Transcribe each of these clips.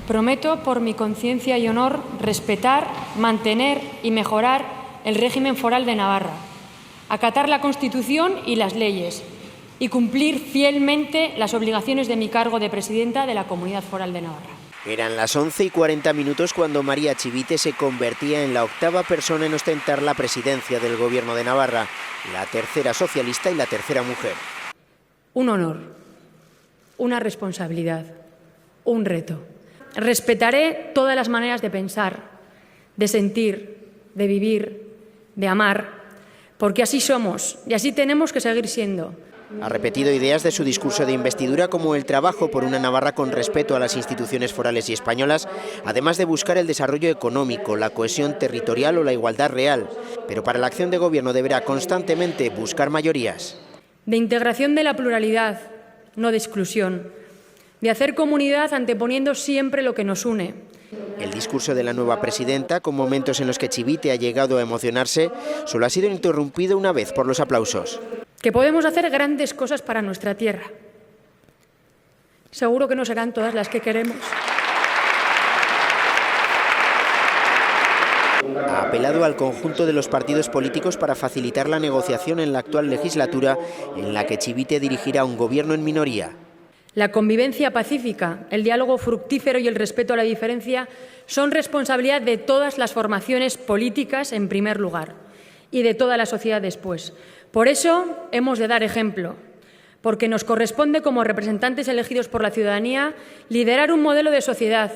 Prometo, por mi conciencia y honor, respetar, mantener y mejorar el régimen foral de Navarra, acatar la Constitución y las leyes y cumplir fielmente las obligaciones de mi cargo de presidenta de la Comunidad Foral de Navarra. Eran las 11:40 cuando María Chivite se convertía en la 8ª persona en ostentar la presidencia del Gobierno de Navarra, la 3ª socialista y la 3ª mujer. Un honor, una responsabilidad, un reto. Respetaré todas las maneras de pensar, de sentir, de vivir, de amar, porque así somos y así tenemos que seguir siendo. Ha repetido ideas de su discurso de investidura como el trabajo por una Navarra con respeto a las instituciones forales y españolas, además de buscar el desarrollo económico, la cohesión territorial o la igualdad real. Pero para la acción de gobierno deberá constantemente buscar mayorías. De integración de la pluralidad, no de exclusión. De hacer comunidad anteponiendo siempre lo que nos une. El discurso de la nueva presidenta, con momentos en los que Chivite ha llegado a emocionarse, solo ha sido interrumpido una vez por los aplausos. Que podemos hacer grandes cosas para nuestra tierra. Seguro que no serán todas las que queremos. Ha apelado al conjunto de los partidos políticos para facilitar la negociación en la actual legislatura, en la que Chivite dirigirá un gobierno en minoría. La convivencia pacífica, el diálogo fructífero y el respeto a la diferencia son responsabilidad de todas las formaciones políticas en primer lugar y de toda la sociedad después. Por eso hemos de dar ejemplo, porque nos corresponde como representantes elegidos por la ciudadanía liderar un modelo de sociedad,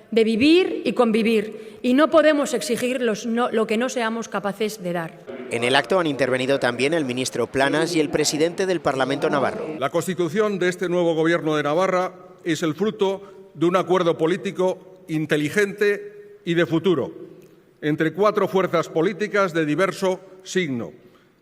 de vivir y convivir, y no podemos exigir lo que no seamos capaces de dar. En el acto han intervenido también el ministro Planas y el presidente del Parlamento navarro. La constitución de este nuevo Gobierno de Navarra es el fruto de un acuerdo político inteligente y de futuro entre 4 fuerzas políticas de diverso signo,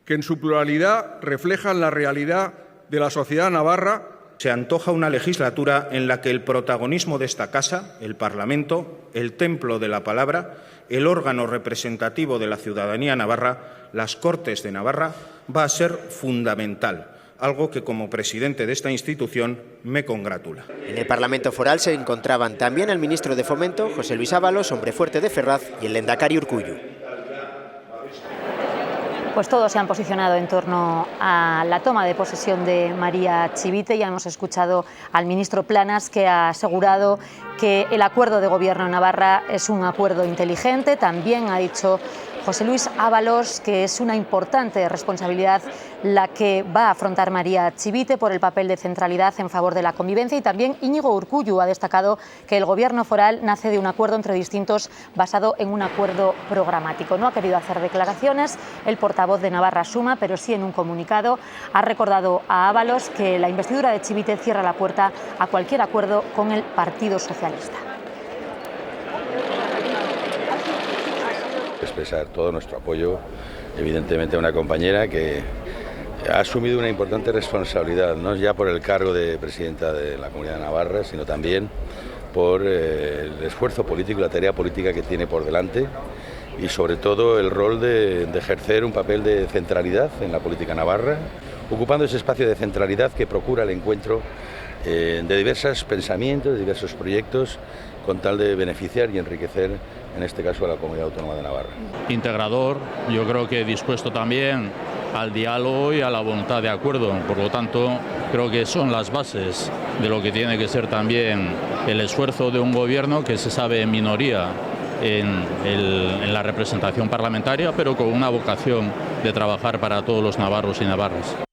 que en su pluralidad reflejan la realidad de la sociedad navarra. Se antoja una legislatura en la que el protagonismo de esta casa, el Parlamento, el templo de la palabra, el órgano representativo de la ciudadanía navarra, las Cortes de Navarra, va a ser fundamental, algo que como presidente de esta institución me congratula. En el Parlamento foral se encontraban también el ministro de Fomento, José Luis Ábalos, hombre fuerte de Ferraz, y el lehendakari Urkullu. Pues todos se han posicionado en torno a la toma de posesión de María Chivite. Ya hemos escuchado al ministro Planas, que ha asegurado que el acuerdo de gobierno en Navarra es un acuerdo inteligente. También ha dicho José Luis Ábalos que es una importante responsabilidad la que va a afrontar María Chivite por el papel de centralidad en favor de la convivencia, y también Íñigo Urkullu ha destacado que el gobierno foral nace de un acuerdo entre distintos basado en un acuerdo programático. No ha querido hacer declaraciones el portavoz de Navarra Suma, pero sí en un comunicado ha recordado a Ábalos que la investidura de Chivite cierra la puerta a cualquier acuerdo con el Partido Socialista. Expresar todo nuestro apoyo, evidentemente, a una compañera que ha asumido una importante responsabilidad, no ya por el cargo de presidenta de la Comunidad de Navarra, sino también por el esfuerzo político y la tarea política que tiene por delante, y sobre todo el rol de ejercer un papel de centralidad en la política navarra, ocupando ese espacio de centralidad que procura el encuentro de diversos pensamientos, de diversos proyectos, con tal de beneficiar y enriquecer, en este caso, a la Comunidad Autónoma de Navarra. Integrador, yo creo que dispuesto también al diálogo y a la voluntad de acuerdo. Por lo tanto, creo que son las bases de lo que tiene que ser también el esfuerzo de un gobierno que se sabe en minoría en la representación parlamentaria, pero con una vocación de trabajar para todos los navarros y navarras.